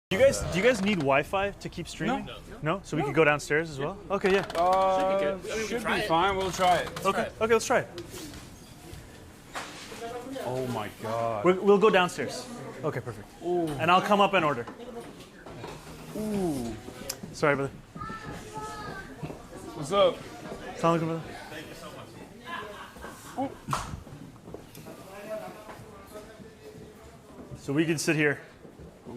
Do you guys need Wi-Fi to keep streaming? No? So we could go downstairs as well? Okay, yeah. Should be fine. We'll try it. Okay, let's try it. Oh my god. We'll go downstairs. Okay, perfect. Ooh. And I'll come up and order. Ooh. Sorry, brother. What's up? Assalamu alaikum, brother. So we can sit here.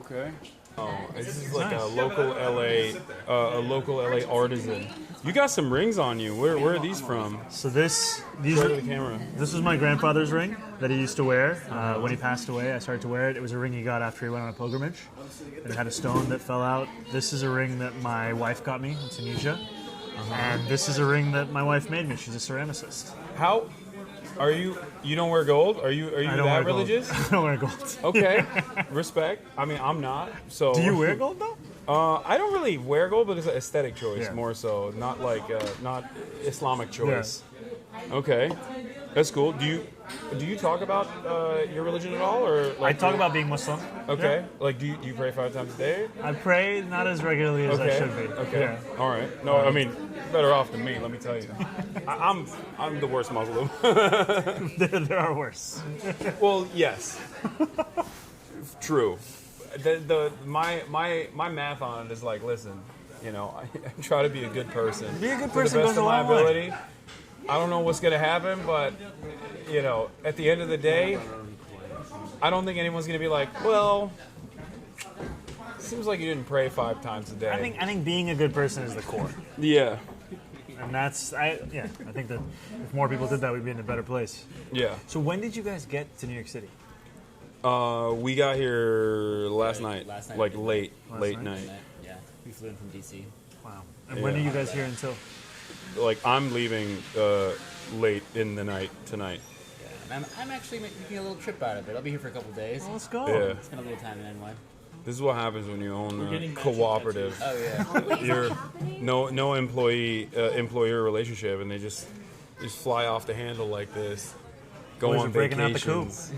Okay. Oh, this is like a local LA artisan. You got some rings on you. Where are these from? So these Show are the camera. This was my grandfather's ring that he used to wear. When he passed away, I started to wear it. It was a ring he got after he went on a pilgrimage. It had a stone that fell out. This is a ring that my wife got me in Tunisia. And this is a ring that my wife made me. She's a ceramicist. How are you? You don't wear gold? Are you that religious? I don't wear gold. Okay, respect. I mean, I'm not. So. Do you wear gold though? I don't really wear gold, but it's an aesthetic choice more so, not like not Islamic choice. Yeah. Okay, that's cool. Do you talk about your religion at all, or like I talk about being Muslim. Okay, Yeah. like do you pray 5 times a day? I pray not as regularly as I should be. Okay, Yeah. all right. No, I mean better off than me. Let me tell you, I'm the worst Muslim. there are worse. Well, yes, true. My math on it is like, listen, you know, I try to be a good person. Be a good to person the best goes of a my long way. ability. I don't know what's gonna happen, but you know, at the end of the day, I don't think anyone's gonna be like, well, seems like you didn't pray 5 times a day. I think being a good person is the core. Yeah. And I think that if more people did that, we'd be in a better place. Yeah. So when did you guys get to New York City? We got here last night, like late night. Yeah, we flew in from DC. Wow. And when are you guys here until? Like I'm leaving late in the night tonight. Yeah, and I'm actually making a little trip out of it. I'll be here for a couple days. Well, let's go. Yeah. Spend a little time in NY. This is what happens when you own a cooperative. Oh yeah. You're no employer relationship, and they just fly off the handle like this. Go Boys on are breaking out the vacations.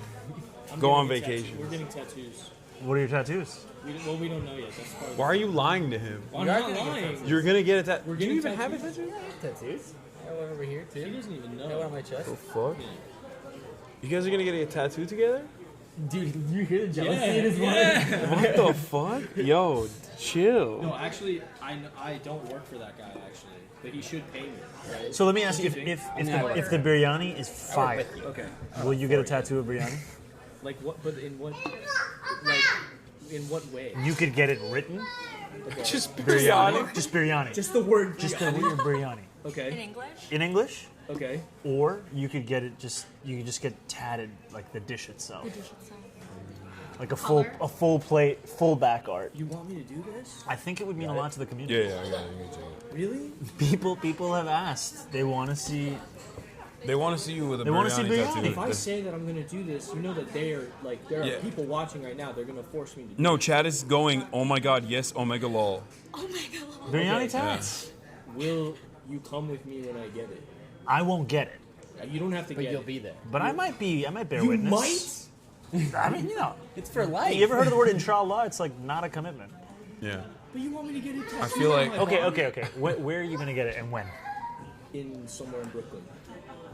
Go on vacation. We're getting tattoos. What are your tattoos? We don't know yet. That's part of Why are you lying to him? I'm not lying. You're gonna get a tattoo. We're Do you getting even have a tattoos. tattoo? Tattoos. I have one over here too. He doesn't even I got one know. on my chest. The fuck? You guys are gonna get a tattoo together? Dude, you hear the jealousy Yeah, in his yeah. What the fuck? Yo, chill. No, actually, I don't work for that guy actually, but he should pay me. Right? So let me ask you, if the biryani is fire, Okay. will you get a tattoo of biryani? Like what? But in what way? You could get it written. Just Biryani. Just biryani. Just the word. Just the word biryani. In Okay. English? In English, Okay. or you could get it you could just get tatted like the dish itself, like a full plate, full back art. You want me to do this? I think it would mean a lot to the community. Yeah, I got it. Really? People have asked. They want to see. They want to see you with a They wanna see biryani biryani. tattoo. If I say that I'm gonna do this, you know that there are Yeah. people watching right now. They're gonna force me to do No, Chad is going, oh my god, yes, omega lol. Oh my god. Biryani Okay. tats. it. Will you come with me when I get it? I won't get it, You don't have to But get you'll it. be there. but I might bear You witness. might? I mean, It's for life. you ever heard of the word inshallah? It's like not a commitment. Yeah. But you want me to get it tattooed? I feel like- on my body? Okay. Where are you gonna get it and when? In somewhere in Brooklyn.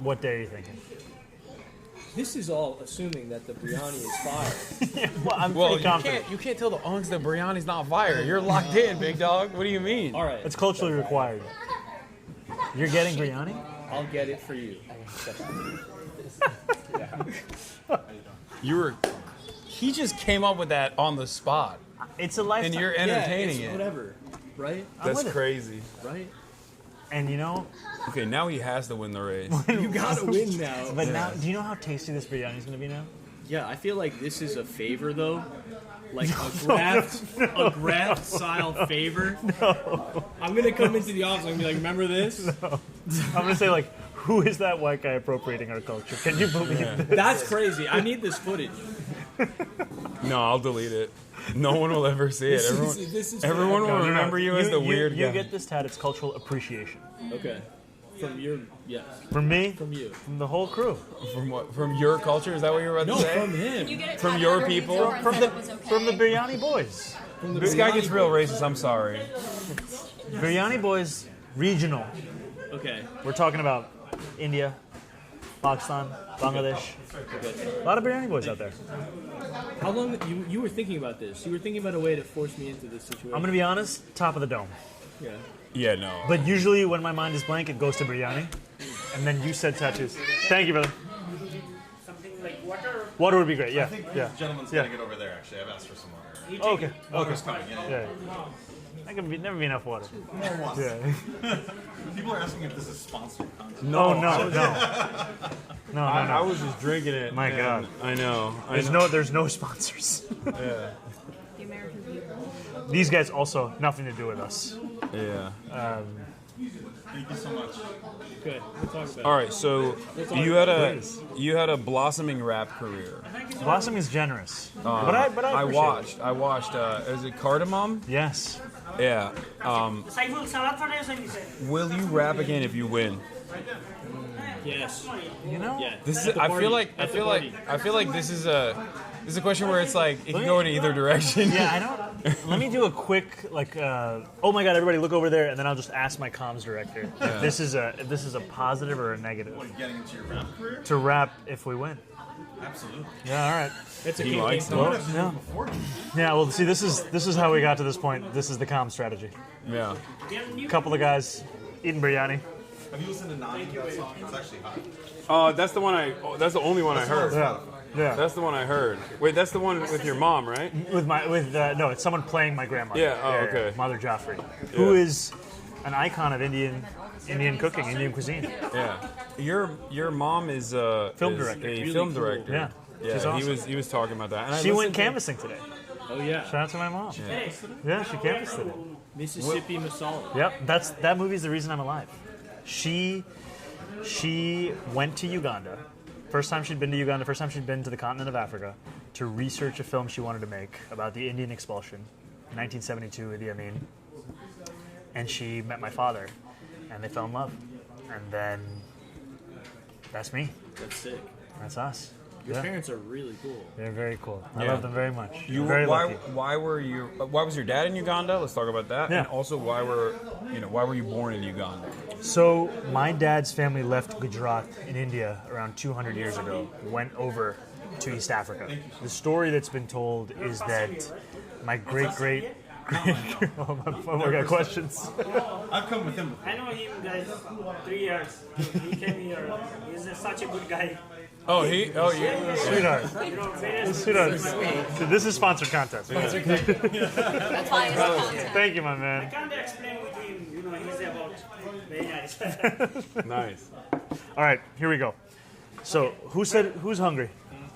What day are you thinking? This is all assuming that the biryani is fire. Well, I'm Well, pretty confident. you can't tell the Unks that biryani's not fire. You're locked in, big dog. What do you mean? All right, It's culturally required. You're getting biryani? I'll get it for you. He just came up with that on the spot, It's a lifetime. and you're entertaining yeah, it's it. whatever, right? That's with it. crazy. Right? And you know, Okay, now he has to win the race. You gotta win now. but now, do you know how tasty this biryani is gonna be now? Yeah, I feel like this is a favor though. Like a graft style favor. No. I'm gonna come into the office and be like, remember this? I'm gonna say like, who is that white guy appropriating our culture? Can you believe this? That's crazy. I need this footage. No, I'll delete it. No one will ever see it. This is Everyone will No, remember you as the weird You guy. get this tat. It's cultural appreciation. Okay. From your yes. From me? From you. From the whole crew. From what? From your culture? Is that what you were about to say? From him. You get it From tatted your underneath people? your arm From that the it was okay. from the Biryani Boys. This guy gets real racist. I'm sorry. Biryani Boys regional. Okay. We're talking about India, Pakistan, Bangladesh. A lot of Biryani Boys out there. How long you were thinking about this? You were thinking about a way to force me into this situation. I'm gonna be honest, top of the dome. Yeah. Yeah, no. But usually when my mind is blank, it goes to biryani. And then you said tattoos. Thank you, brother. Something like water. Water would be great. Yeah, I think yeah. the gentleman's Yeah. gonna get over there. Actually, I've asked for some water. Oh, okay. Water's coming. Yeah. Yeah. That can never be enough water. More water. Yeah. People are asking if this is sponsored content. No, no. I was just drinking it. My and God. I know. There's no sponsors. Yeah. The American people. These guys also nothing to do with us. Yeah. Thank you so much. Good. We'll talk about All right. So you had a blossoming rap career. Blossom is generous. But I appreciate it. I watched. Is it Cardamom? Yes. Yeah. Saiful salat pade sa inse. Will you rap again if you win? Yes. You know? Yeah. This is. At the I party. feel like. I At the feel party. like. I feel like this is a question where it's like it can go in either direction. Yeah, I don't. Let me do a quick oh my God, everybody look over there, and then I'll just ask my comms director if this is a positive or a negative Getting into your rap career? to rap if we win. Absolutely. Yeah, all right. It's a He campaign likes it. song. Yeah. Yeah. Well, see, this is how we got to this point. This is the comm strategy. Yeah. Couple of guys eating biryani. Have you listened to Not that song? It's actually hot. Oh, that's the one that's the only one I heard. Yeah. Yeah. That's the one I heard. Wait, that's the one with your mom, right? No, it's someone playing my grandmother. Yeah, oh, okay. Mother Joffrey, who is an icon of Indian cooking, Indian cuisine. Yeah. Your mom is Film is director. A Really film cool. director. Yeah. Yeah. She's awesome. He was talking about that. And I She went listened to- canvassing today. Oh yeah. Shout out to my mom. Yeah, she canvassed today. Mississippi Masala. Yep, that movie's the reason I'm alive. She went to Uganda. First time she'd been to Uganda, first time she'd been to the continent of Africa to research a film she wanted to make about the Indian expulsion, 1972 with Idi Amin. And she met my father, and they fell in love. And then that's me. That's sick. That's us. Your Yeah. parents are really cool. They're very cool. I Yeah. love them very much. You, very why, lucky. why was your dad in Uganda? Let's talk about that. Yeah. And also why were you born in Uganda? So my dad's family left Gujarat in India around 200 years ago, went over to East Africa. The story that's been told is that my great oh my God, questions. I've come with him. I know him, guys. 3 years. He came here. He's such a good guy. Yeah. Sweetheart. You know, very Sweetheart. This is sponsored content. That's why it's content. Thank you, my man. can't explain with him. You know, he's about very nice. Nice. All right, here we go. So, who's hungry?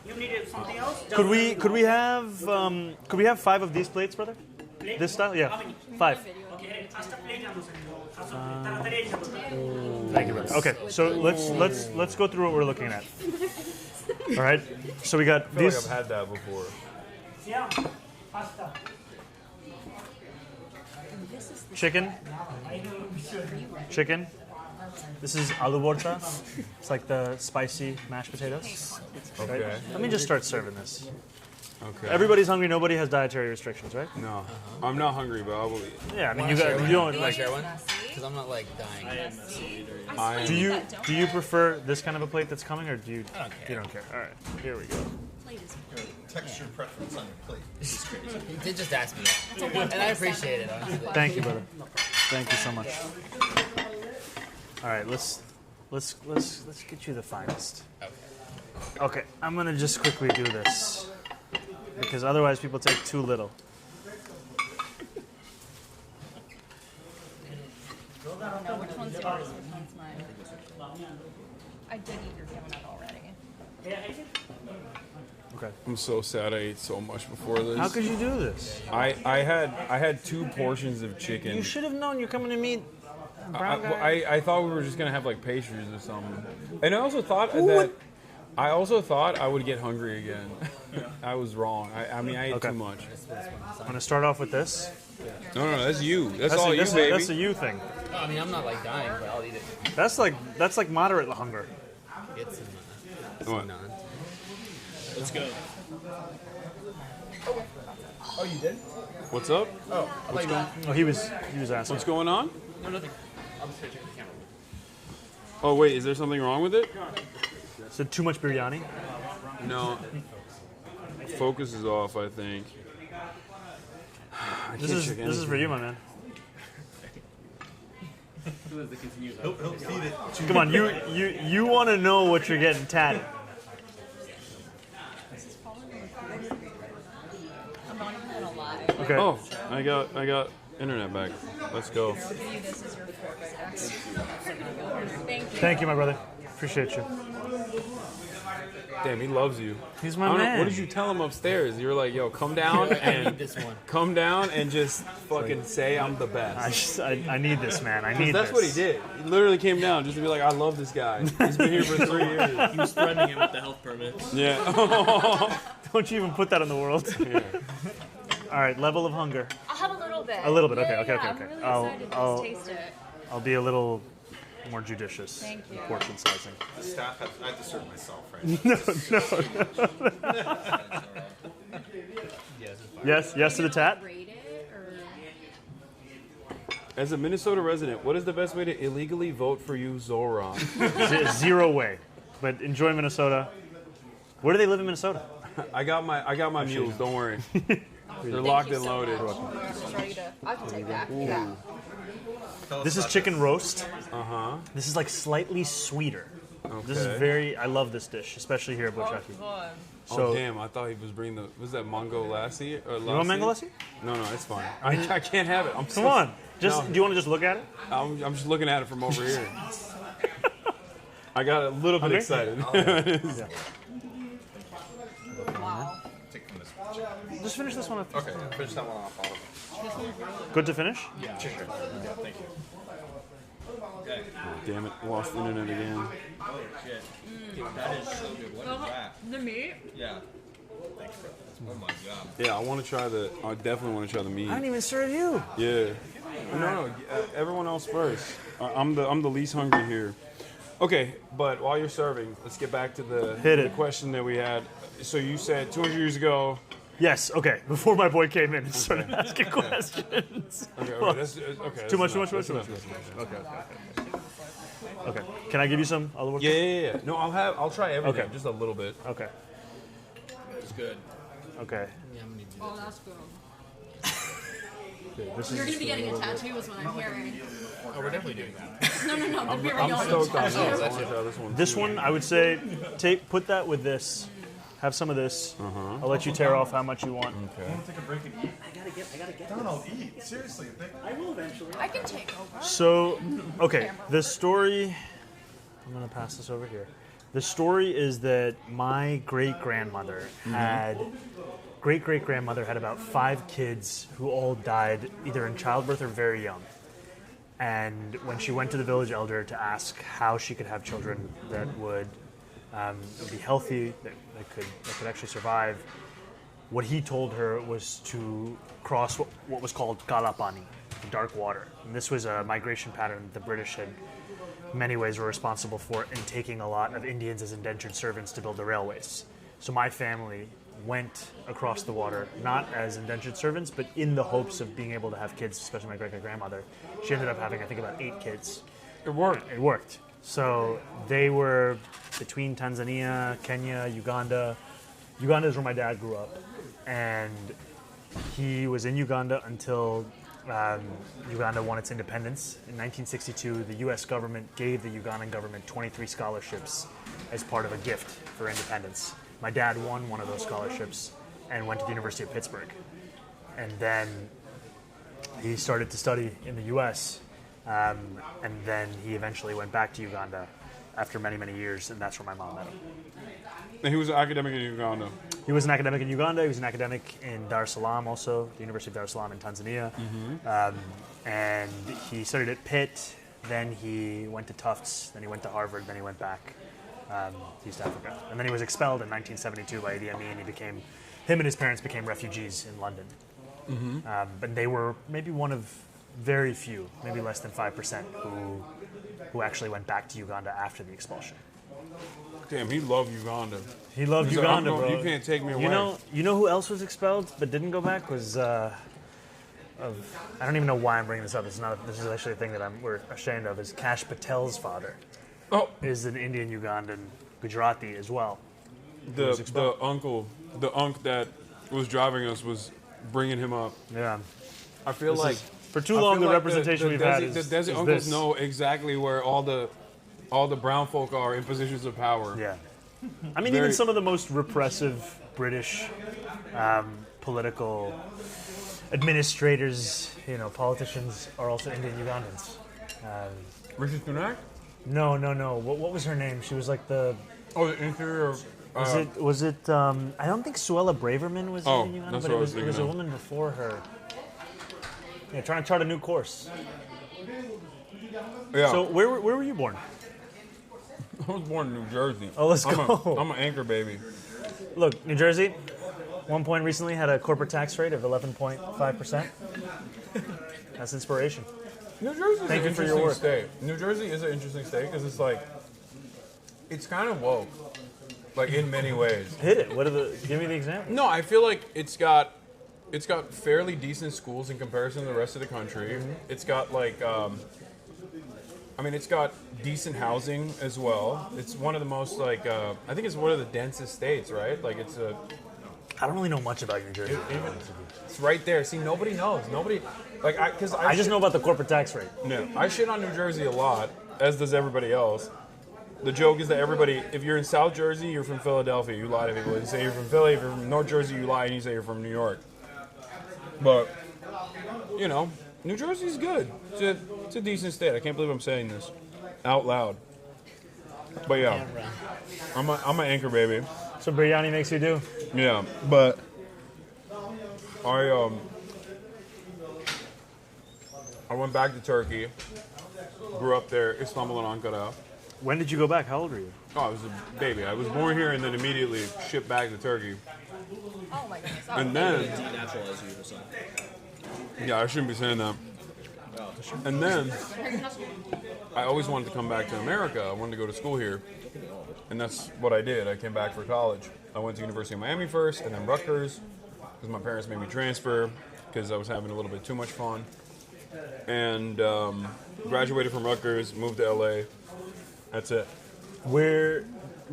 You needed something else? Could we have 5 of these plates, brother? Plate? This style? Yeah. 5. Okay, pasta plate and তাড়াতাড়ি এসে পড়ো। Thank you, brother. Okay, so let's go through what we're looking at. All right. So we got I feel like these. I've had that before. Yeah, pasta. Chicken. This is aloo borta. It's like the spicy mashed potatoes. Right? Okay. Let me just start serving this. Okay. Everybody's hungry. Nobody has dietary restrictions, right? No, I'm not hungry, but I will eat. Yeah, I mean you don't like. Share one? Because I'm not like dying. I Do am- you prefer this kind of a plate that's coming, or do you? I don't care. You don't care. All right, here we go. Plate is Texture preference on your plate. You did just ask me that. And I appreciate it, honestly. Thank you, brother. Thank you so much. All right, let's get you the finest. Okay, I'm gonna just quickly do this because otherwise people take too little. I don't know which one's yours, which one's mine. I did eat your donut already. Okay. I'm so sad I ate so much before this. How could you do this? I had 2 portions of chicken. You should have known you're coming to meet brown guy. I thought we were just gonna have like pastries or something. And I also thought that I also thought I would get hungry again. I was wrong. I mean, I ate Okay. too much. I'm gonna start off with this. No, that's you. That's all you, that's, baby. that's a you thing. I mean, I'm not like dying, but I'll eat it. That's like moderate hunger. It's What? none. Let's go. Oh, you did? What's up? Oh, he was asking. What's going on? No, nothing. I'm just gonna check the camera. Oh, wait, is there something wrong with it? So too much biryani. No. Focus is off, I think. I This can't is check this is for anything. you, my man. He'll feed it. Come on, you want to know what you're getting tatted. I'm not even gonna lie. Okay. Oh, I got internet back. Let's go. This is your fork. Thank you. Thank you, my brother. Appreciate you. Damn, he loves you. He's I my don't know, man. what did you tell him upstairs? You were like, "Yo, come down I and need this one. come down and just fucking say I'm the best." I need this, man. I need That's this. what he did. He literally came down just to be like, "I love this guy. He's been here for 3 years." He was threatening him with the health permit. Yeah. Don't you even put that in the world. All right, level of hunger. I'll have a little bit. A little bit, okay, Yeah, okay, yeah, okay, I'm okay. really I'll- excited to I'll- just taste it. I'll be a little more judicious. Thank you. Portion sizing. The staff has, I have to serve myself, right? Yes to the tat. Rate it, or As a Minnesota resident, what is the best way to illegally vote for you, Zoran? Zero way. But enjoy Minnesota. Where do they live in Minnesota? I got my mules. Don't worry. They're locked and loaded. I can take that. Yeah. This is chicken roast. Uh-huh. This is like slightly sweeter. This is Okay. very. I love this dish, especially here at Bochaki. Oh So, damn! I thought he was bringing the. Was that mango lassi? Or you want mango lassi? No, it's fine. I can't have it. Come on. Just No. do you want to just look at it? I'm just looking at it from over here. I got a little bit Hungry? excited. Wow. Take from this one. Just finish this one up. Okay, finish that one off. All Good to finish? yeah, thank you. Damn it! Lost internet again. That is so good. What is that? The meat. Yeah. Thanks, bro. Oh my god. Yeah, I want to try the. I definitely want to try the meat. I didn't even serve you. Yeah. No. Everyone else first. I'm the least hungry here. Okay, but while you're serving, let's get back to the question that we had. So you said 200 years ago. Yes. Okay. Before my boy came in and started asking questions. Okay, that's Too much. enough. Okay. Okay. Can I give you some olive oil? Yeah. No, I'll try everything, Okay. just a little bit. Okay. It's good. Okay. Oh, that's good. This You're is gonna be getting a tattoo, is what I'm hearing. Oh, we're definitely doing that. No, the I'm biryani stoked on this. tattoo. I want to try this one. this one. I would say put that with this. Have some of this. I'll let you tear off how much you want. Okay. Take a break and eat. I gotta get. Don't I'll eat. Seriously. I can take over. So, okay, the story. I'm gonna pass this over here. The story is that my great-grandmother had about 5 kids who all died either in childbirth or very young. And when she went to the village elder to ask how she could have children that would be healthy, that could actually survive, what he told her was to cross what was called Kalapani, the dark water. And this was a migration pattern that the British had, in many ways, were responsible for in taking a lot of Indians as indentured servants to build the railways. So my family went across the water, not as indentured servants, but in the hopes of being able to have kids, especially my great-grandmother. She ended up having, I think, about 8 kids. It worked. It worked. So they were between Tanzania, Kenya, Uganda. Uganda is where my dad grew up. And he was in Uganda until Uganda won its independence. In 1962, the U.S. government gave the Ugandan government 23 scholarships as part of a gift for independence. My dad won one of those scholarships and went to the University of Pittsburgh. And then he started to study in the U.S., and then he eventually went back to Uganda after many, many years, and that's where my mom met him. And he was an academic in Uganda. He was an academic in Uganda. He was an academic in Dar es Salaam also, the University of Dar es Salaam in Tanzania. And he studied at Pitt, then he went to Tufts, then he went to Harvard, then he went back. to East Africa. And then he was expelled in 1972 by Idi Amin. Him and his parents became refugees in London. But they were maybe one of very few, maybe less than 5%, who actually went back to Uganda after the expulsion. Damn, he loved Uganda. He loved He's like, Uganda, "I'm bro. going- You can't take me away. You know who else was expelled but didn't go back was I don't even know why I'm bringing this up. This is actually a thing that we're ashamed of. Is Kash Patel's father is an Indian Ugandan Gujarati as well. The uncle that was driving us was bringing him up. Yeah, I feel like for too long the like representation we've had the is Desi is uncles this. know exactly where all the brown folk are in positions of power. Yeah, I mean Very- even some of the most repressive British political administrators, politicians are also Indian Ugandans. Rishi Sunak? No. What was her name? She was like the. Oh, the interior. Was it? I don't think Suella Braverman was Oh, in Uganda, that's but what I it was was a thinking of. woman before her. Yeah, trying to chart a new course. Yeah. So where were you born? I was born in New Jersey. Oh, let's go. I'm an anchor baby. Look, New Jersey, one point recently had a corporate tax rate of 11.5%. That's inspiration. New Jersey is Thank an you for your interesting work. state. New Jersey is an interesting state because it's kind of woke, like in many ways. Hit it. Give me the example. No, I feel like it's got fairly decent schools in comparison to the rest of the country. It's got it's got decent housing as well. It's one of the most I think it's one of the densest states, right? Like I don't really know much about New Jersey. it's right there. See, nobody knows. Nobody I just know about the corporate tax rate. No, I shit on New Jersey a lot, as does everybody else. The joke is that if you're in South Jersey, you're from Philadelphia. You lie to people. You say you're from Philly. If you're from North Jersey, you lie and you say you're from New York. But, New Jersey's good. It's a decent state. I can't believe I'm saying this out loud. But yeah, I'm an anchor baby. So biryani makes you do. Yeah, but I went back to Turkey, grew up there, Istanbul and Ankara. When did you go back? How old were you? Oh, I was a baby. I was born here and then immediately shipped back to Turkey. Oh my goodness. Oh, And then, Denaturalize you or something. yeah, I shouldn't be saying that. And then, I always wanted to come back to America. I wanted to go to school here. And that's what I did. I came back for college. I went to University of Miami first and then Rutgers because my parents made me transfer because I was having a little bit too much fun. And graduated from Rutgers, moved to LA. That's it. Where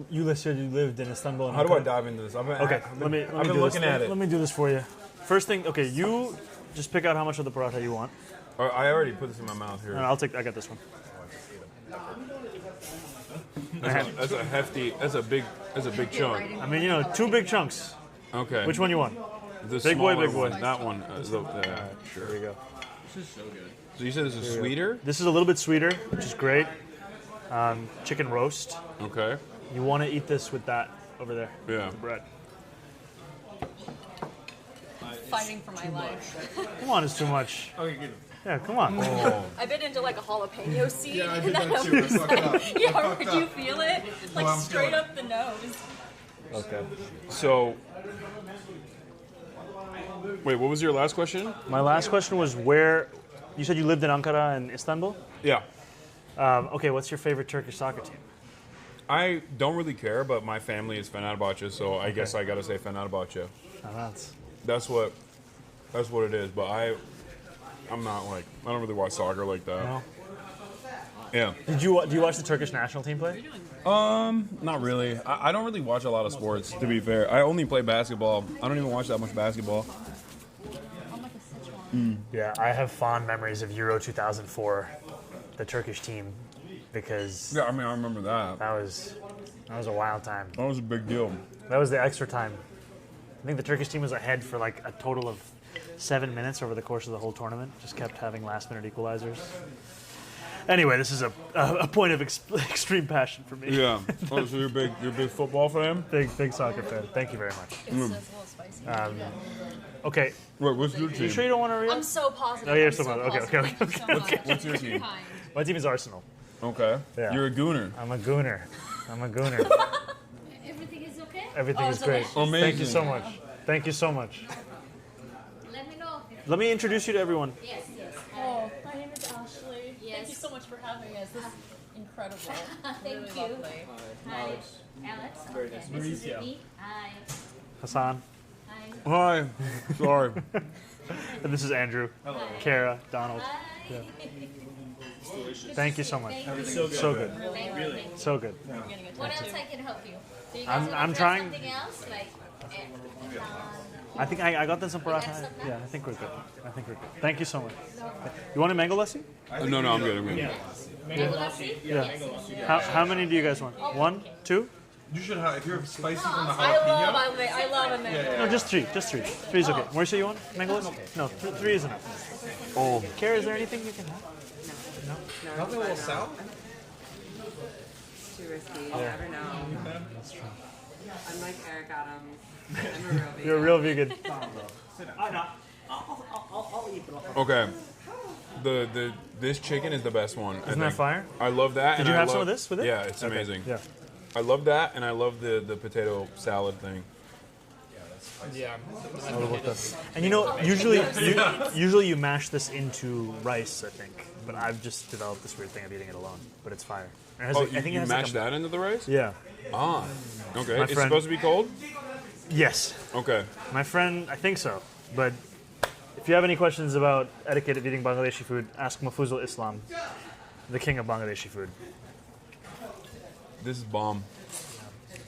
you said you lived in Istanbul. And How do I Ankara? dive into this? Okay, let me I've been do looking this. at it. Let me do this for you. First thing, okay, you just pick out how much of the paratha you want, I already put this in my mouth here. and I got this one. That's a hefty. That's a big chunk. I mean, 2 big chunks. Okay. Which one you want? The Big boy, smaller big boy. one. That one. Sure. There you go. So you said this is sweeter? This is a little bit sweeter, which is great. Chicken roast. Okay. You want to eat this with that over there. Yeah. The bread. fighting for my life. Come on, it's too much. Okay, good. Yeah, come on. Oh. I bit into like a jalapeno seed. Yeah, I and did then that too. I was fucked like, up. yeah, I fucked could up. you feel it? Like I'm straight feeling up the nose. Okay. So. Wait, what was your last question? My last question was where. You said you lived in Ankara and Istanbul? Yeah. Okay, what's your favorite Turkish soccer team? I don't really care, but my family is Fenerbahce, so I guess I gotta say Fenerbahce. That's what it is. But I'm not like I don't really watch soccer like that. No. Yeah. Do you watch the Turkish national team play? Not really. I don't really watch a lot of sports, to be fair. I only play basketball. I don't even watch that much basketball. Yeah, I have fond memories of Euro 2004, the Turkish team, because Yeah, I mean I remember that. that was a wild time. That was a big deal. That was the extra time. I think the Turkish team was ahead for like a total of 7 minutes over the course of the whole tournament. Just kept having last-minute equalizers. Anyway, this is a point of extreme passion for me. Yeah. Oh, so you're a big football fan? Big soccer fan. Thank you very much. It's a little spicy. Okay, Wait, what's your you team? sure you don't want to react? I'm so positive. Oh, you're I'm so so positive. Okay, positive. okay, Thank you so much. What's your You're team? kind. My team is Arsenal. Okay. Yeah. You're a gooner. I'm a gooner. Everything is okay? Everything is great. Amazing. Thank you so much. Thank you so much. Let me know. Let me introduce you to everyone. Yes, yes. Oh, my name is Ashley. Yes. Thank you so much for having us. This is incredible. Thank Really you. lovely. Hi, Alex. Very Okay. nice. This is Mauricio. me. Hi. Hassan. Hi. Hi. Sorry. And this is Andrew. Kara. Donald. Hi. Thank you so much. So good. So good. Really? So good. I'm getting a What tattoo. else I can help you? Do you I'm- guys I'm want trying- something else? Like, I think I got this on paratha. got some now? Yeah, I think we're good. Thank you so much. You want a mango lassi? No, I'm good. I'm good. mango lassi? Yeah. How many do you guys want? 1, 2? You should have, if you're spicy from the I love jalapeno. I love a mango. No, just 3. Just 3. 3 is okay. Mauricio, you want mango lassi? No, 3 is enough. Oh. Kara, is there anything you can have? Nothing will sell? Too risky. You never know. That's true. I'm like Eric Adams. I'm a real vegan. You're a real vegan. Okay. This chicken is the best one. Isn't that fire? I love that. Did you have some of this with it? Yeah, it's Okay, amazing. Yeah. I love that, and I love the potato salad thing. Yeah. And you know, usually you mash this into rice, I think. But I've just developed this weird thing of eating it alone. But it's fire. It has Oh, I think it you has mash that into the rice? Yeah. Ah, okay. My It's friend- supposed to be cold? Yes. Okay. My friend, I think so. But if you have any questions about etiquette of eating Bangladeshi food, ask Mafuzul Islam, the king of Bangladeshi food. This is bomb.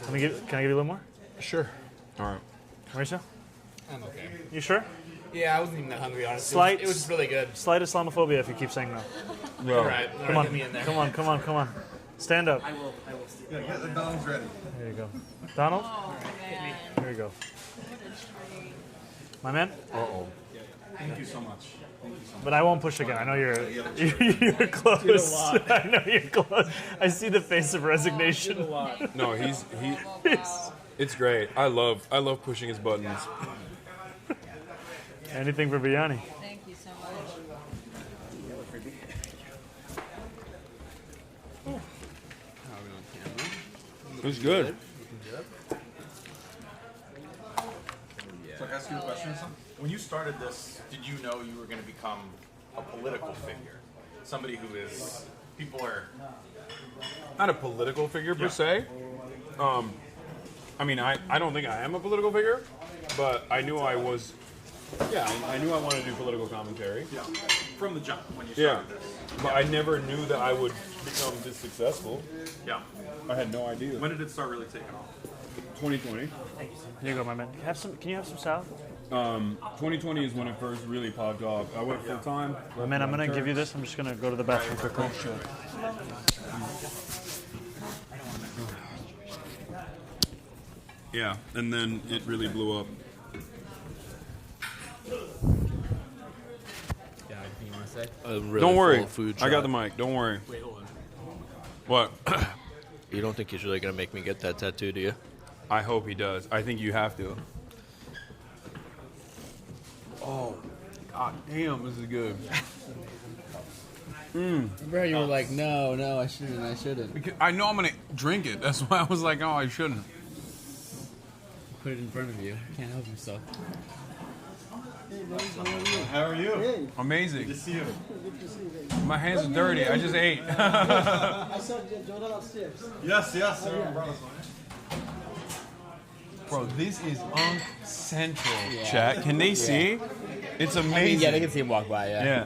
Can I give you a little more? Sure. All right. Mauricio? I'm okay. You sure? Yeah, I wasn't even that hungry, honestly. Slight- It was just really good. Slight Islamophobia if you keep saying no. Well, All right. Come on, Get me in there. come on. Stand up. I will. Yeah, get the Donald's ready. There you go. Donald? There you go. My man? uh-oh. Thank you so much. But I won't push again. I know you're close. I know you're close. I see the face of resignation. No, it's great. I love pushing his buttons. Anything for biryani. Thank you so much. It's good. So I ask you a question or something? When you started this, did you know you were going to become a political figure? Somebody who is, people are, Not a political figure per se. I mean, I don't think I am a political figure, but I knew I was. Yeah, I knew I wanted to do political commentary. yeah, from the jump when you Yeah, started this. but I never knew that I would become this successful. Yeah. I had no idea. When did it start really taking off? 2020. Here you go, my man. Can you have some salad? 2020 is when it first really popped off. I went full time. My man, I'm gonna give you this. I'm just gonna go to the bathroom quickly. Yeah, and then it really blew up. Yeah, anything you want to say? Don't worry, I got the mic. Don't worry. Wait, hold on. What? You don't think he's really gonna make me get that tattoo, do you? I hope he does. I think you have to. Oh, god damn, this is good. Remember how you were like, no, I shouldn't. Because I know I'm gonna drink it. That's why I was like, oh, I shouldn't. Put it in front of you. Can't help yourself. How are you? Amazing. Good to see you. My hands are dirty. I just ate. I saw Jordan upstairs. Yes, everyone brought us one. Bro, this is central. Chat. Can they see? It's amazing. Yeah, they can see him walk by, Yeah.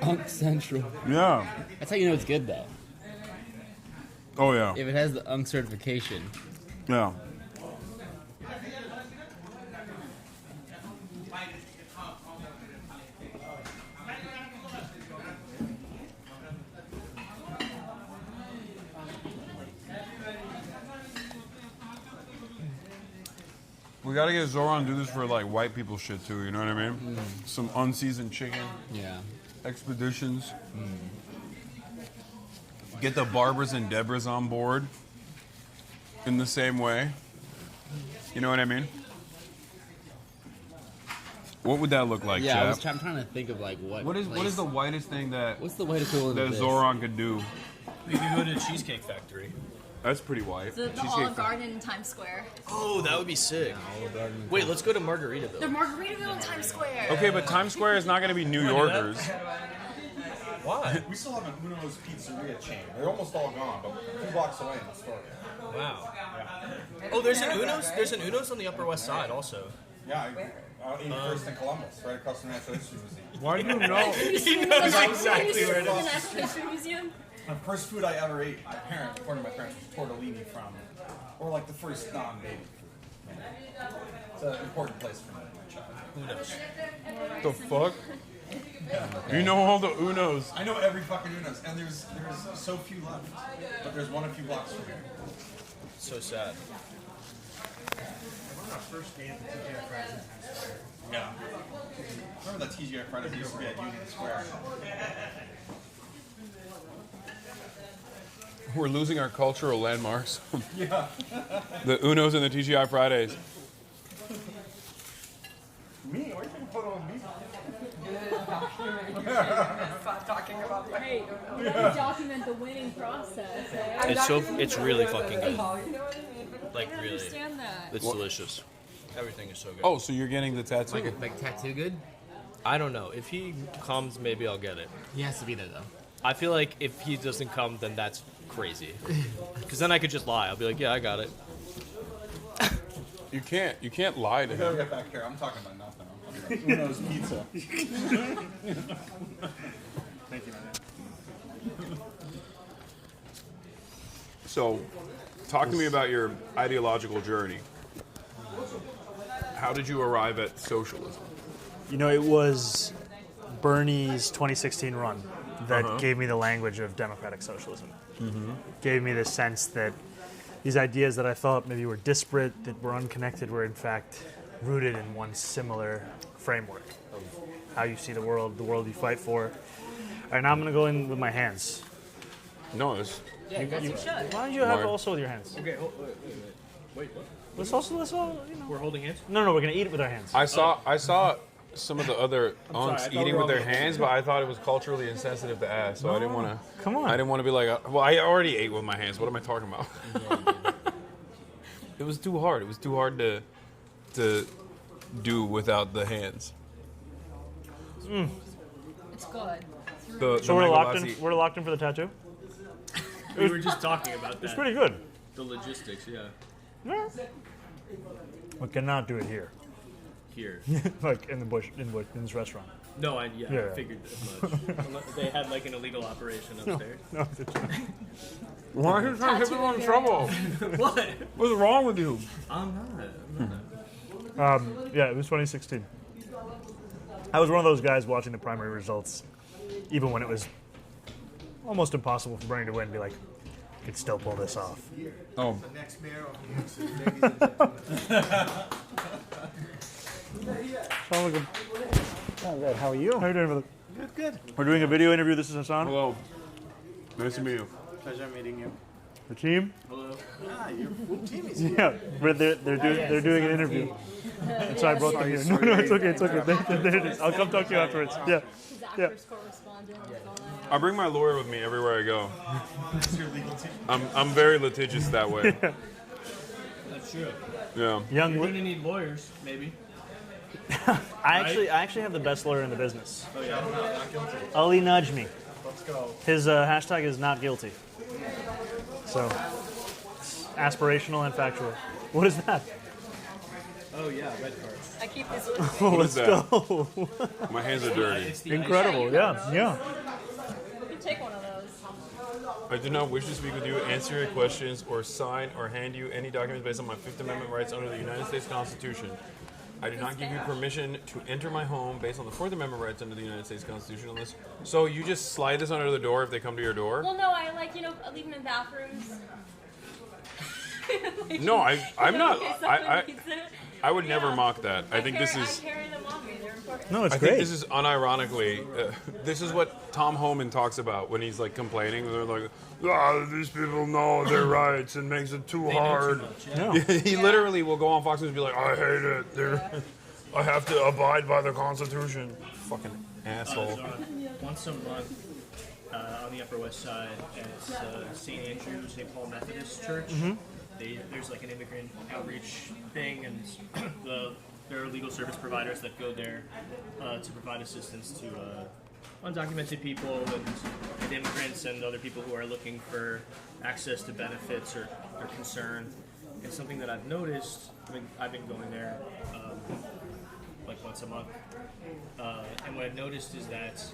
Unk Central. Yeah. That's how you know it's good, though. Oh yeah. If it has the Unk certification. Yeah. We gotta get Zoran to do this for like white people shit too, you know what I mean? Some unseasoned chicken, Yeah. expeditions. Get the Barbers and Debras on board in the same way. You know what I mean? What would that look like, Yeah, chap? I'm trying to think of like what. What is the whitest thing that What's the white equivalent of this? Zoran could do? We could go to the Cheesecake Factory. That's pretty white. The Olive Garden in Times Square. Oh, that would be sick. Wait, let's go to Margaritaville. The Margaritaville in Times Square. Okay, but Times Square is not going to be New Yorkers. Why? We still have an Uno's Pizzeria chain. They're almost all gone, but 2 blocks away in the store. Wow. Oh, there's an Uno's. There's an Uno's on the Upper West Side also. Yeah, 81st in Columbus, right across from the Natural History Museum. Why do you know? He knows exactly where it The is. Natural History Museum. The first food I ever ate, according to my parents, was tortellini from, or like the first non-baby food. It's an important place for me in my childhood. Uno's. The fuck? You know all the Unos. I know every fucking Uno's, and there's so few left. But there's one a few blocks from here. So sad. Yeah. Remember that TGI Fridays used to be at Union Square? We're losing our cultural landmarks. Yeah. The Unos and the TGI Fridays. Me? Why are you taking a photo of me? Stop talking about that. Hey, you gotta document the winning process. Eh? It's really fucking good. You know what I mean? Like I really, understand that. it's delicious. Everything is so good. Oh, so you're getting the tattoo? Like tattoo good? I don't know. If he comes, maybe I'll get it. He has to be there though. I feel like if he doesn't come, then that's crazy. Because then I could just lie. I'll be like, yeah, I got it. You can't lie to You gotta him. get back here. I'm talking about nothing. I'm talking about Uno's Pizza. Thank you, man. So, talk to me about your ideological journey. How did you arrive at socialism? You know, it was Bernie's 2016 run that gave me the language of democratic socialism. Gave me the sense that these ideas that I thought maybe were disparate, that were unconnected, were in fact rooted in one similar framework of how you see the world you fight for. All right, now I'm going to go in with my hands. No, it's Yeah, that's you should. Why don't you have Mark. also with your hands? Okay, wait, what? Let's all, you know. We're holding hands? No, we're going to eat it with our hands. I saw some of the other unks thought eating we with were their all- hands, but I thought it was culturally insensitive to ask, so I didn't want to. Come on. I didn't want to be like, well, I already ate with my hands. What am I talking about? It was too hard. It was too hard to do without the hands. It's good. So we're locked in for the tattoo? We were just talking about that. It's pretty good. The logistics, yeah. Yeah. We cannot do it here. Here. Like in this restaurant. No, I Yeah. figured as much. Unless they had like an illegal operation upstairs. No, Why are you trying to get people in trouble? What? What's wrong with you? I'm not. yeah, it was 2016. I was one of those guys watching the primary results, even when it was almost impossible for Bernie to win, be like, I could still pull this off. Oh, Next mayor of New York City, ladies and gentlemen. Oh, good. How are you? How are you doing, brother? Good. We're doing a video interview. This is Hasan. hello. Nice to meet you. Pleasure meeting you. The team. Ah, your full team is here. Yeah, but they're doing an interview. So I brought them here. No, it's okay. There it is. I'll come talk to you afterwards. Yeah. His actors correspondent. I bring my lawyer with me everywhere I go. I'm very litigious that way. That's true. Yeah. Young. You're gonna need lawyers, maybe. I actually have the best lawyer in the business. Oh yeah. Ali nudged me. Let's go. His hashtag is not guilty. So, it's aspirational and factual. What is that? Oh yeah, red cards. I keep this with Oh, What let's is that? go. My hands are dirty. It's the Incredible. Yeah. You can take one of those. I do not wish to speak with you, answer your questions, or sign or hand you any documents based on my Fifth Amendment rights under the United States Constitution. I do not give you permission to enter my home based on the Fourth Amendment rights under the United States Constitution unless... So you just slide this under the door if they come to your door? Well, no, I leave them in bathrooms. No, I'm not... In case someone needs it. I would never Yeah. mock that. I think this I is... carry them on me. They're important. No, it's I great. think this is unironically, this is what Tom Homan talks about when he's like complaining. They're like, these people know their rights and makes it too hard. Yeah. He literally will go on Fox News and be like, I hate it. I have to abide by the Constitution. Fucking asshole. Once a month on the Upper West Side at St. Andrew, St. Paul Methodist Church. There's like an immigrant outreach thing, and there are legal service providers that go there to provide assistance to undocumented people and immigrants and other people who are looking for access to benefits or concern. And something that I've noticed, I've been going there like once a month, and what I've noticed is that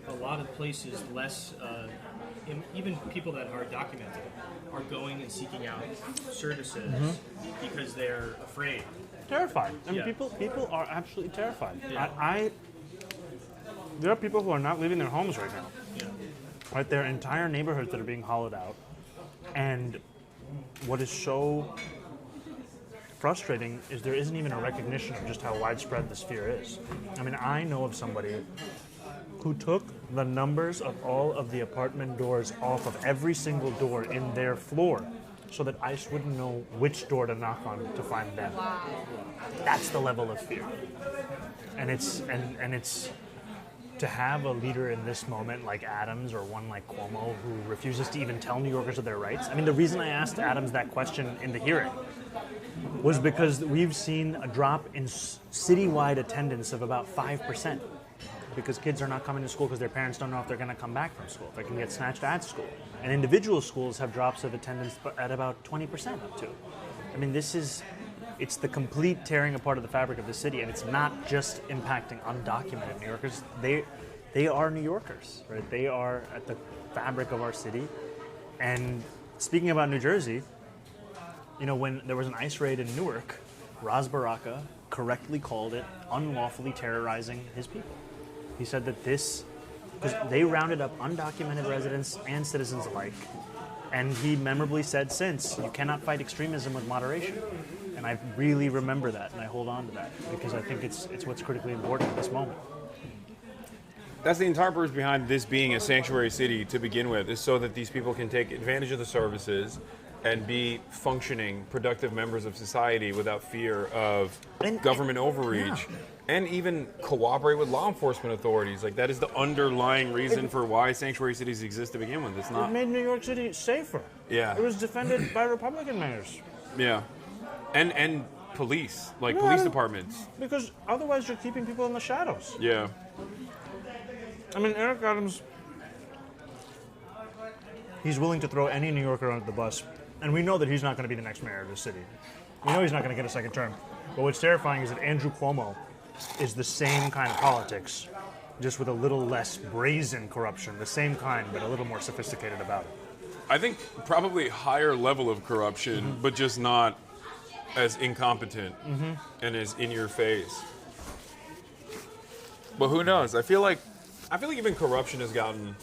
a lot of places, even people that are documented, are going and seeking out services because they're afraid. Terrified. I mean, people are absolutely terrified. Yeah. There are people who are not leaving their homes right now. Yeah. Right, there are entire neighborhoods that are being hollowed out, and what is so frustrating is there isn't even a recognition of just how widespread this fear is. I mean, I know of somebody who took the numbers of all of the apartment doors off of every single door in their floor so that ICE wouldn't know which door to knock on to find them. Wow. That's the level of fear. And it's to have a leader in this moment like Adams or one like Cuomo who refuses to even tell New Yorkers of their rights. I mean, the reason I asked Adams that question in the hearing was because we've seen a drop in citywide attendance of about 5% because kids are not coming to school because their parents don't know if they're going to come back from school, if they can get snatched at school. And individual schools have drops of attendance at about 20% up to. I mean, it's the complete tearing apart of the fabric of the city, and it's not just impacting undocumented New Yorkers. They are New Yorkers, right? They are at the fabric of our city. And speaking about New Jersey, you know, when there was an ICE raid in Newark, Ras Baraka correctly called it unlawfully terrorizing his people. He said that because they rounded up undocumented residents and citizens alike, and he memorably said since, you cannot fight extremism with moderation. And I really remember that, and I hold on to that, because I think it's what's critically important in this moment. That's the entire purpose behind this being a sanctuary city to begin with, is so that these people can take advantage of the services and be functioning, productive members of society without fear of government overreach. Yeah. And even cooperate with law enforcement authorities. Like, that is the underlying reason for why sanctuary cities exist to begin with. It's not. It made New York City safer. Yeah. It was defended by Republican mayors. Yeah. And police, police departments. Because otherwise you're keeping people in the shadows. Yeah. I mean, Eric Adams, he's willing to throw any New Yorker under the bus. And we know that he's not going to be the next mayor of the city. We know he's not going to get a second term. But what's terrifying is that Andrew Cuomo is the same kind of politics, just with a little less brazen corruption, the same kind, but a little more sophisticated about it. I think probably higher level of corruption, but just not as incompetent and as in your face. But who knows? I feel like even corruption has gotten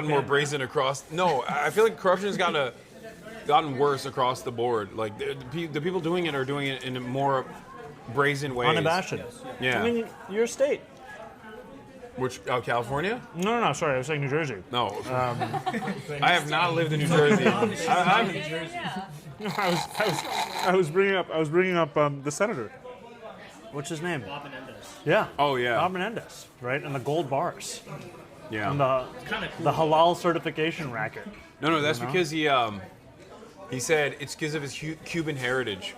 more brazen across. No, I feel like corruption has gotten worse across the board. Like the people doing it are doing it in a more brazen ways. Unabashed. Yeah. I mean, your state. Which, California? No, sorry, I was saying New Jersey. No. I have not lived in New Jersey. I was bringing up the senator. What's his name? Bob Menendez. Yeah. Oh, yeah. Bob Menendez, right? And the gold bars. Yeah. And the halal certification racket. No, that's because he said it's because of his Cuban heritage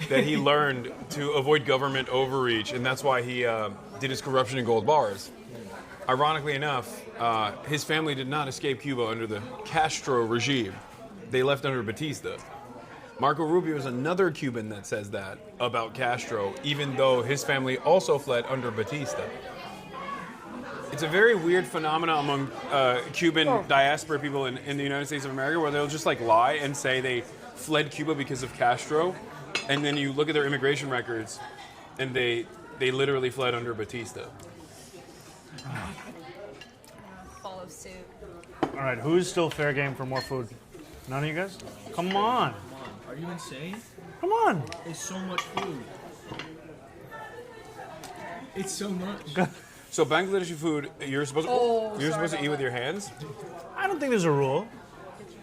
that he learned to avoid government overreach, and that's why he did his corruption in gold bars. Ironically enough, his family did not escape Cuba under the Castro regime. They left under Batista. Marco Rubio is another Cuban that says that about Castro, even though his family also fled under Batista. It's a very weird phenomenon among Cuban diaspora people in the United States of America, where they'll just lie and say they fled Cuba because of Castro, and then you look at their immigration records, and they literally fled under Batista. Follow suit. All right, who's still fair game for more food? None of you guys? Come on. Are you insane? Come on. It's so much food. It's so much. So Bangladeshi food, you're supposed to eat with your hands? I don't think there's a rule.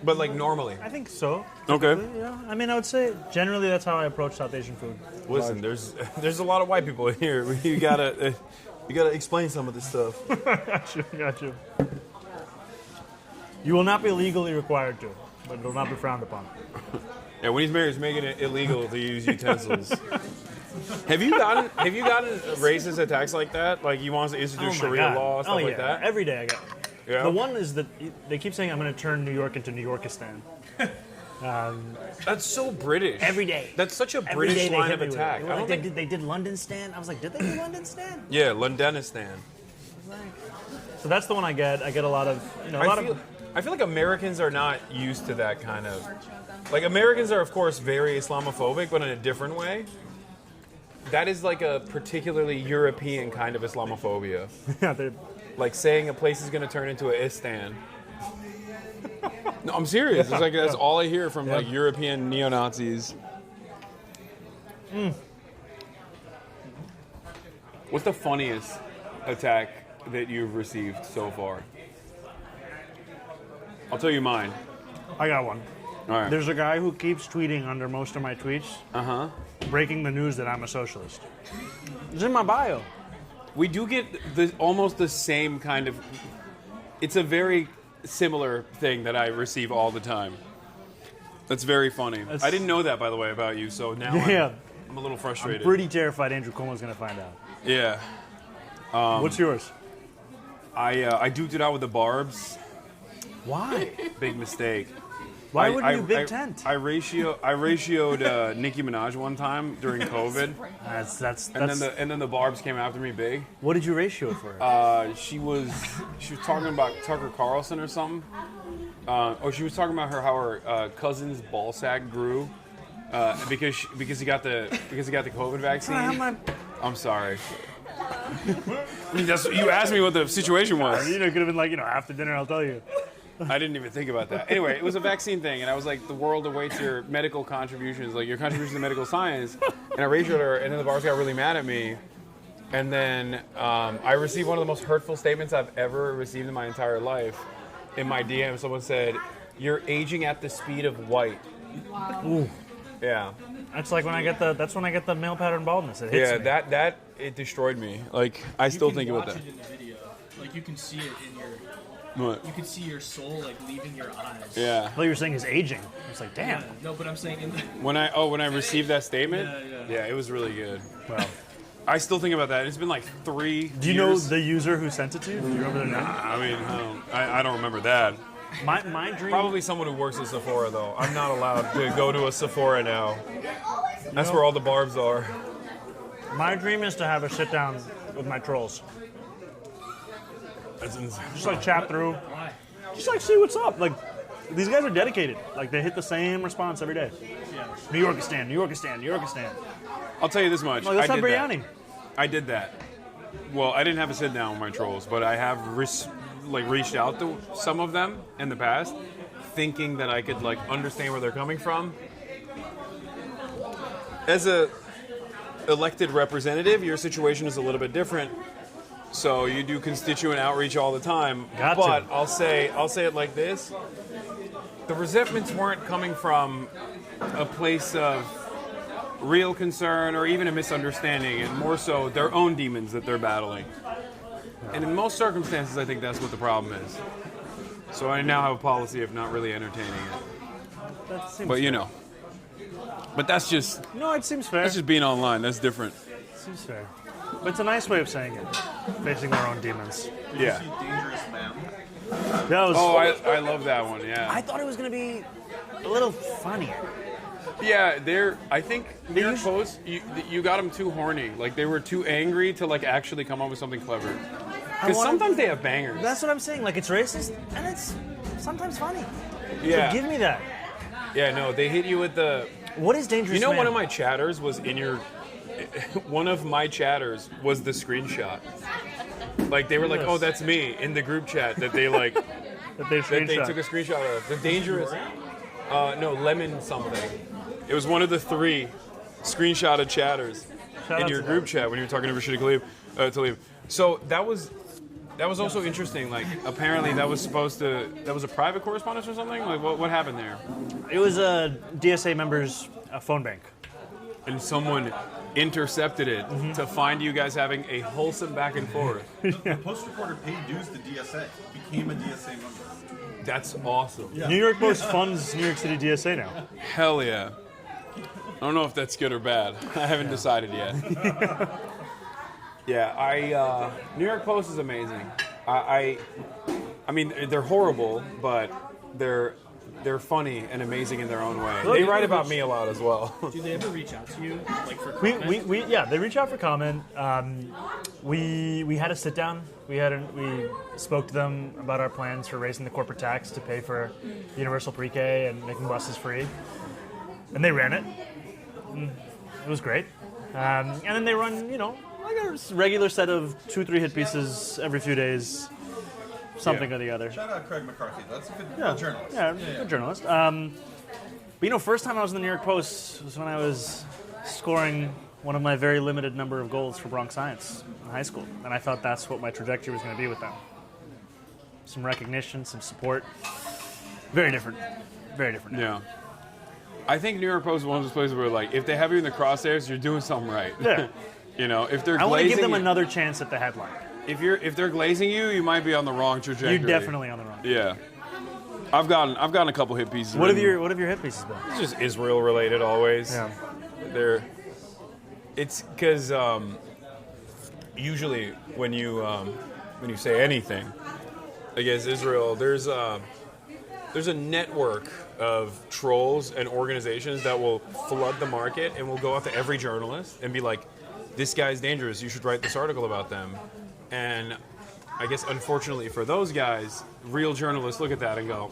But like normally. I think so. Okay. Yeah. I mean, I would say generally that's how I approach South Asian food. Listen, there's a lot of white people in here. You gotta explain some of this stuff. Got you. You will not be legally required to, but it will not be frowned upon. Yeah, when he's married, he's making it illegal to use utensils. Have you gotten racist attacks like that? Like he wants to institute Sharia law, stuff like that? Every day I get. Yeah. The one is that they keep saying I'm going to turn New York into New Yorkistan. That's so British. Every day. That's such a British line of attack. I don't think they did London Stan. I was like, did they do London Stan? Yeah, Londonistan. So that's the one I get. I get a lot of, I feel like Americans are not used to that kind of. Like Americans are, of course, very Islamophobic, but in a different way. That is like a particularly European kind of Islamophobia. Yeah, like saying a place is going to turn into a Istan. No, I'm serious. It's like that's all I hear from like European neo-Nazis. What's the funniest attack that you've received so far? I'll tell you mine. I got one. All right. There's a guy who keeps tweeting under most of my tweets, breaking the news that I'm a socialist. It's in my bio. We do get almost the same kind of. It's a very similar thing that I receive all the time. That's very funny. I didn't know that, by the way, about you. So now I'm a little frustrated. I'm pretty terrified Andrew Cuomo's going to find out. Yeah. What's yours? I duked it out with the Barbs. Why? Big mistake. Why wouldn't you Big Tent? I ratioed Nicki Minaj one time during COVID. And then the Barbs came after me big. What did you ratio it for her? She was talking about Tucker Carlson or something. She was talking about how her cousin's ball sack grew because he got the COVID vaccine. I'm sorry. You asked me what the situation was. It could have been like, after dinner I'll tell you. I didn't even think about that. Anyway, it was a vaccine thing, and I was like, the world awaits your medical contributions, like your contributions to medical science. And I ratioed her, and then the Barbs got really mad at me. And then I received one of the most hurtful statements I've ever received in my entire life. In my DM, someone said, "You're aging at the speed of white." Wow. Ooh. Yeah. That's like when I get the male pattern baldness. It hits me. that it destroyed me. Like I still think about that. You can watch it in the video. Like you can see it in your. What? You can see your soul like leaving your eyes. Yeah. Well, you're saying he's aging. It's like, damn. Yeah, no, but I'm saying in the. When I received that statement, yeah, it was really good. Well, I still think about that. It's been like 3 years. Do you know the user who sent it to you? Do you remember their name? I mean, I don't remember that. My dream. Probably someone who works at Sephora, though. I'm not allowed to go to a Sephora now. That's where all the Barbs are. My dream is to have a sit down with my trolls. That's insane. Just like chat through. Why? Just like see what's up. Like these guys are dedicated. Like they hit the same response every day. Yeah. New Yorkistan, New Yorkistan, New Yorkistan. I'll tell you this much. Let's have biryani. I did that. Well, I didn't have a sit down with my trolls, but I have reached out to some of them in the past, thinking that I could like understand where they're coming from. As a elected representative, your situation is a little bit different. So you do constituent outreach all the time. But I'll say it like this: the resentments weren't coming from a place of real concern or even a misunderstanding, and more so their own demons that they're battling. And in most circumstances, I think that's what the problem is. So I now have a policy of not really entertaining it. That seems but fair. But that's just it seems fair. That's just being online. That's different. Seems fair. But it's a nice way of saying it. Facing their own demons. Yeah. Dangerous Man. I love that one. Yeah. I thought it was gonna be a little funnier. Yeah, I think their posts, you got them too horny. Like they were too angry to like actually come up with something clever. Because sometimes they have bangers. That's what I'm saying. Like it's racist and it's sometimes funny. Yeah. So give me that. Yeah, no, they hit you with the. What is Dangerous Man? One of my chatters was in your. One of my chatters was the screenshot. Like they were like, "Oh, that's me" in the group chat that they like. that they took a screenshot of. The Dangerous. Lemon something. It was one of the 3 screenshotted chatters in your group chat when you were talking to Rashida Tlaib. So that was That was also interesting. Like, apparently that was a private correspondence or something? Like, what happened there? It was a DSA member's phone bank. And someone intercepted it to find you guys having a wholesome back and forth. The Post reporter paid dues to DSA, became a DSA member. That's awesome. Yeah. New York Post funds New York City DSA now. Hell yeah. I don't know if that's good or bad. I haven't decided yet. Yeah, New York Post is amazing. I mean, they're horrible, but they're funny and amazing in their own way. They write about me a lot as well. Do they ever reach out to you, like for We comment? yeah, they reach out for comment. We had a sit down. We spoke to them about our plans for raising the corporate tax to pay for universal pre-K and making buses free, and they ran it. It was great. And then they run, like a regular set of 2-3 hit pieces every few days, something or the other. Shout out Craig McCarthy. That's a good journalist. Yeah, good journalist. But first time I was in the New York Post was when I was scoring one of my very limited number of goals for Bronx Science in high school, and I thought that's what my trajectory was going to be with them. Some recognition, some support. Very different. Very different. Yeah. I think New York Post is one of those places where, like, if they have you in the crosshairs, you're doing something right. Yeah. If they're glazing I want to give them you, another chance at the headline. if they're glazing you, you might be on the wrong trajectory. You're definitely on the wrong. Yeah. I've gotten a couple hit pieces. What have your hit pieces been? It's just Israel related always. Yeah. It's because usually when you say anything against Israel, there's a network of trolls and organizations that will flood the market and will go out to every journalist and be like, "This guy's dangerous. You should write this article about them." And I guess unfortunately for those guys, real journalists look at that and go,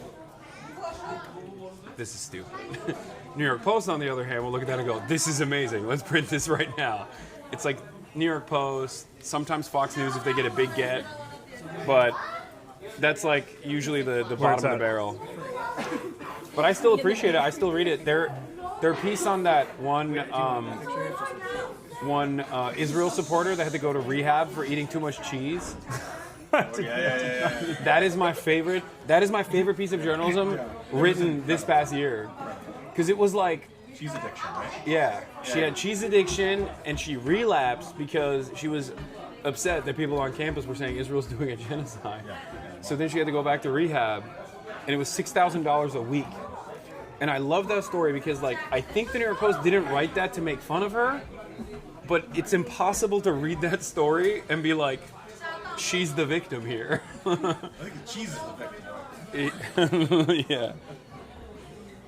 "This is stupid." New York Post, on the other hand, will look at that and go, "This is amazing. Let's print this right now." It's like New York Post, sometimes Fox News if they get a big get, but that's like usually the bottom of the barrel. But I still appreciate it. I still read it. Their piece on that one Israel supporter that had to go to rehab for eating too much cheese. Yeah. That is my favorite. That is my favorite piece of journalism written this past year, because it was like Cheese addiction, right? Yeah, she had cheese addiction and she relapsed because she was upset that people on campus were saying Israel's doing a genocide. So then she had to go back to rehab, and it was $6,000 a week. And I love that story because, like, I think the New York Post didn't write that to make fun of her, but it's impossible to read that story and be like, she's the victim here. I think the cheese is the victim. Yeah.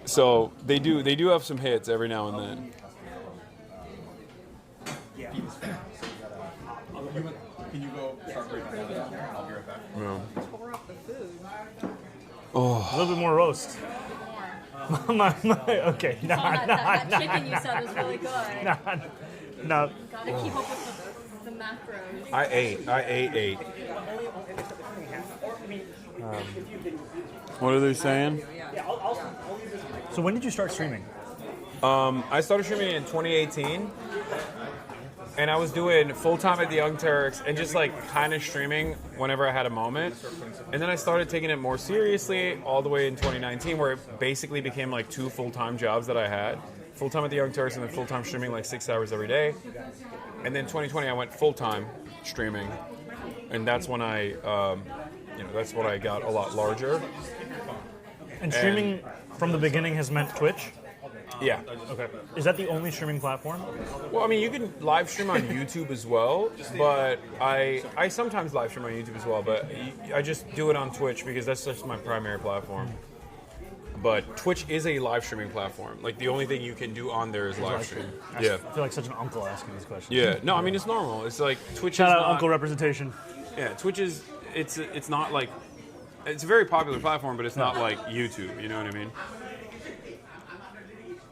So they do have some hits every now and then. Yeah. Can you go start breaking that down? I'll be right back. Yeah. Pour up the food. Oh, a little bit more roast. Okay, that chicken you said was really good. No. Gotta keep up with the macros. I ate. What are they saying? So when did you start streaming? I started streaming in 2018, and I was doing full-time at the Young Turks and just like kind of streaming whenever I had a moment. And then I started taking it more seriously all the way in 2019, where it basically became like 2 full-time jobs that I had. Full-time at the Young Turks and then full-time streaming like 6 hours every day. And then 2020 I went full-time streaming, and that's when I got a lot larger. And streaming from the beginning has meant Twitch? Yeah. Okay. Is that the only streaming platform? Well, I mean, you can live stream on YouTube as well, but I sometimes live stream on YouTube as well, but I just do it on Twitch because that's just my primary platform. But Twitch is a live streaming platform. Like, the only thing you can do on there is live stream. Yeah. I feel like such an uncle asking these questions. Yeah. No, I mean, it's normal. It's like Twitch Shout is out not, uncle representation. Yeah, Twitch is, it's not like, it's a very popular platform, but it's not like YouTube, you know what I mean?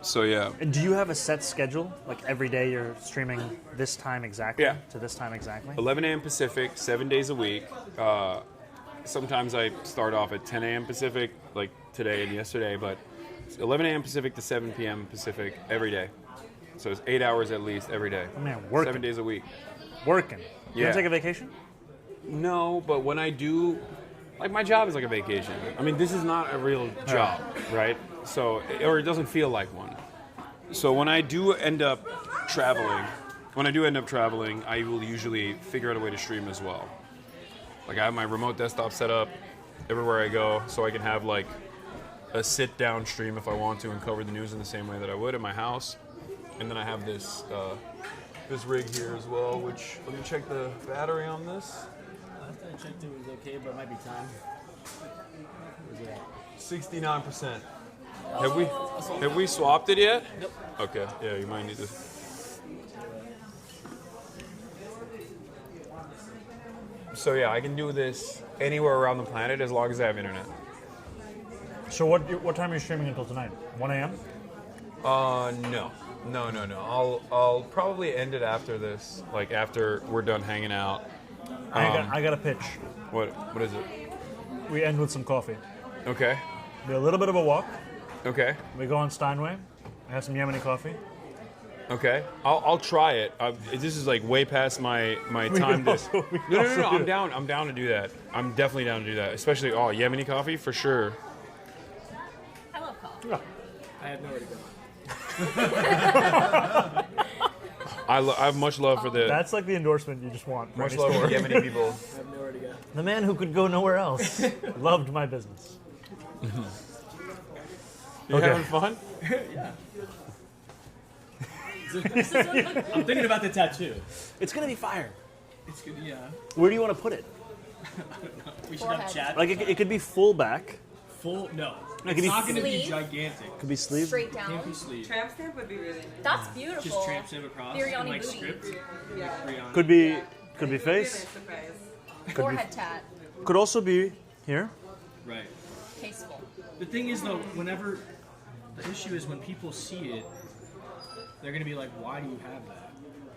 So, yeah. And do you have a set schedule? Like every day you're streaming this time exactly? Yeah. To this time exactly? 11 a.m. Pacific, 7 days a week. Sometimes I start off at 10 a.m. Pacific, like today and yesterday, but it's 11 a.m. Pacific to 7 p.m. Pacific every day. So it's 8 hours at least every day. Oh, man, working. 7 days a week. Working. You Yeah. want to take a vacation? No, but when I do, like my job is like a vacation. I mean, this is not a real job, right? So, or it doesn't feel like one. So when I do end up traveling, I will usually figure out a way to stream as well. Like I have my remote desktop set up everywhere I go, so I can have like a sit-down stream if I want to and cover the news in the same way that I would at my house. And then I have this this rig here as well, which, let me check the battery on this. Last time I checked it was okay, but it might be time. Where's it at? 69%. Have we swapped it yet? Nope. Okay, yeah, you might need to. So yeah, I can do this anywhere around the planet as long as I have internet. So what time are you streaming until tonight? 1 a.m.? No. I'll probably end it after this, like after we're done hanging out. I got a pitch. What is it? We end with some coffee. Okay. Do a little bit of a walk. Okay. We go on Steinway. I have some Yemeni coffee. Okay. I'll try it. This is like way past my time. No. I'm down to do that. I'm definitely down to do that. Especially Yemeni coffee for sure. I love coffee. Yeah. I have nowhere to go. I have much love for the. That's like the endorsement you just want. Much love for Yemeni people. I have nowhere to go. The man who could go nowhere else loved my business. You having fun? Yeah. I'm thinking about the tattoo. It's gonna be fire. It's good, yeah. Where do you want to put it? We should have chat. Like it could be full back. No. It It's could be not going to be sleeve. gigantic. Could be sleeve. Straight down. Can't be sleeve. Tramp stamp would be really nice. That's beautiful. Just tramp stamp across. Biryani and like booty. script. Yeah. Biryani. Could be face. It'd be a nice surprise. Forehead tat. Could also be here. Right. Tasteful. The thing is, though, whenever the issue is when people see it, they're gonna be like, "Why do you have that?"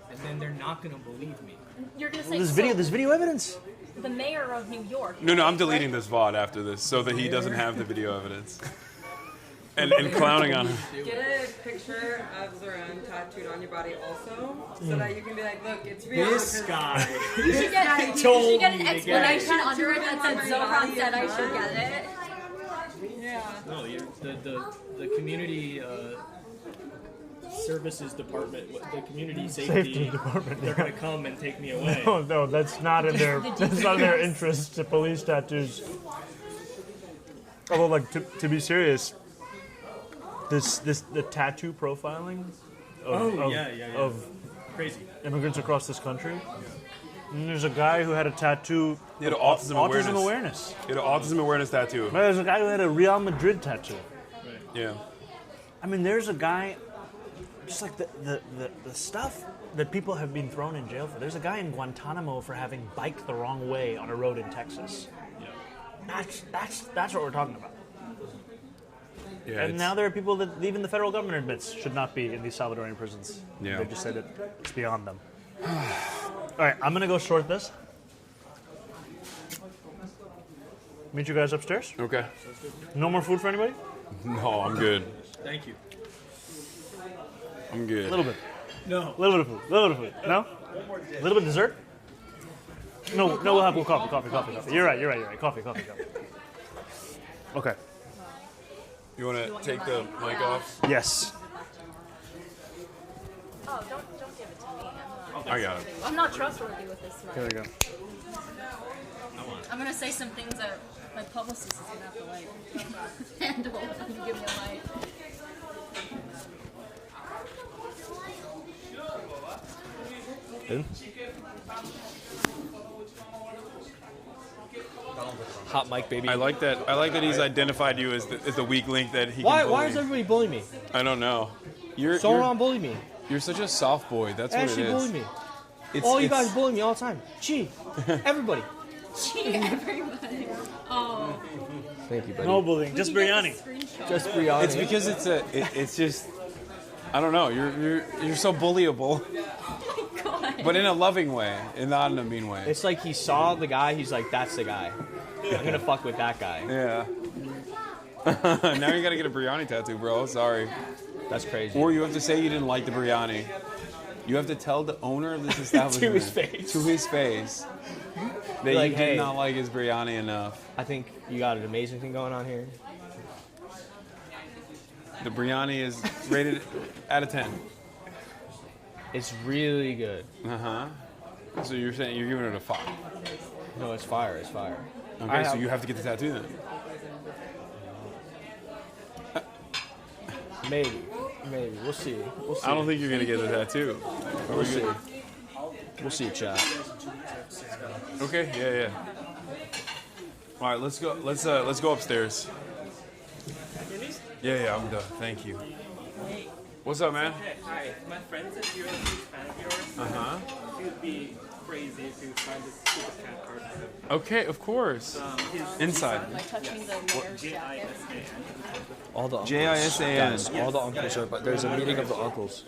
And then they're not gonna believe me. You're gonna say There's video evidence. The mayor of New York. No, I'm right? deleting this VOD after this so that he doesn't have the video evidence. And clowning on him. Get a picture of Zoran tattooed on your body also, so that you can be like, look, it's real. This guy. You should get, you told should get an me to get it. explanation under it that said Zoran said I should get it. Yeah. No, the community services department, the community safety department, they're gonna come and take me away. No, that's not in their interest to police tattoos. Although, like to be serious, the tattoo profiling of crazy immigrants across this country. And there's a guy who had a tattoo. He had autism awareness. He had an autism awareness tattoo. There's a guy who had a Real Madrid tattoo. Right. Yeah. I mean, there's a guy, just like the stuff that people have been thrown in jail for. There's a guy in Guantanamo for having biked the wrong way on a road in Texas. Yeah. That's what we're talking about. Yeah, And now there are people that even the federal government admits should not be in these Salvadorian prisons. Yeah. They just said it's beyond them. All right, I'm gonna go short this. Meet you guys upstairs. Okay. No more food for anybody? No, I'm good. Thank you. I'm good. A little bit. No. A little bit of food. A little bit of food. No? A little bit of dessert? No, we'll have coffee. You're right. Coffee. Okay. You want to take the mic off? Yes. Oh, don't give it to me. I got it. I'm not trustworthy with this Here one. we go. I'm gonna say some things that my publicist is gonna have to like handle and give me a light. Hot mic, baby. I like that he's identified you as the weak link that he. Why? Can Why bully. does everybody bully me? I don't know. You're bully me. You're such a soft boy. That's what it Actually is. bully me. It's, All you guys bully me all the time. Gee, everybody. Gee, everybody. Oh. Thank you, buddy. No bullying, just biryani. Just biryani. It's because it's just. I don't know. You're so bullyable, but in a loving way, and not in a mean way. It's like he saw the guy. He's like, that's the guy. I'm gonna fuck with that guy. Yeah. Now you gotta get a biryani tattoo, bro. Sorry. That's crazy. Or you have to say you didn't like the biryani. You have to tell the owner of this establishment his face. To his face. That Like, you hey. did not like his biryani enough. I think you got an amazing thing going on here. The biryani is rated out of 10. It's really good. Uh-huh. So you're saying you're giving it a 5. No, it's fire. It's fire. Okay, so you have to get the tattoo then. Maybe. We'll see. I don't think you're gonna get the tattoo. We'll see. We'll see, chat. Okay, yeah. All right, let's go. Let's go upstairs. Yeah, I'm done. Thank you. What's up, man? Hi, my friend said you're a huge fan of yours. Uh-huh. It would be crazy if you find this super cat card for him. Okay, of course. Inside. Like touching the mayor's jacket. All the uncles. JISAN. Guys, all the uncles are. But there's a meeting of the uncles.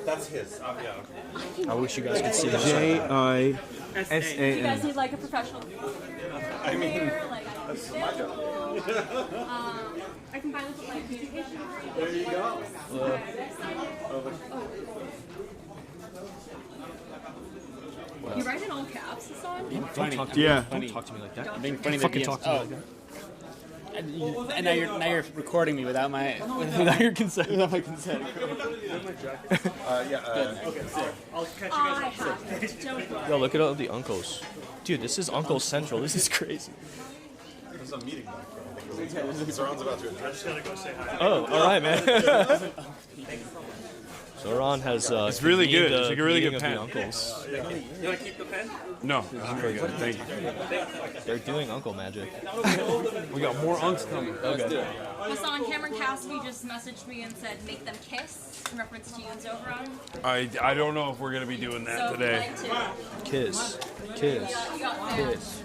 That's his. I wish you guys could see this. Do you JISAN. guys need like a professional? I mean, Like, that's my job. I can find this with like communication. There you go. You write in all caps, Hasan? Don't talk to Yeah. me. Don't talk to me like that. Being funny Fucking that talk to me like that. And now you're recording me without my without your consent. Without my consent. I'll catch you I guys up. have to. Don't worry. Yo, look at all the uncles. Dude, this is Uncle Central. This is crazy. There's a meeting back there. Saran's about to address Just gotta go say hi. Oh, all right, man. Zoran has. It's really convened good. It's like a really meeting good of the pen. uncles. You want to keep the pen? No, I'm very good. Thank you. They're doing uncle magic. We got more unks coming. Okay. Hasan, Cameron Cassidy just messaged me and said, make them kiss, in reference to you and Zoveron. I don't know if we're gonna be doing that So if you'd today. like to. Kiss. Kiss. You got Kiss.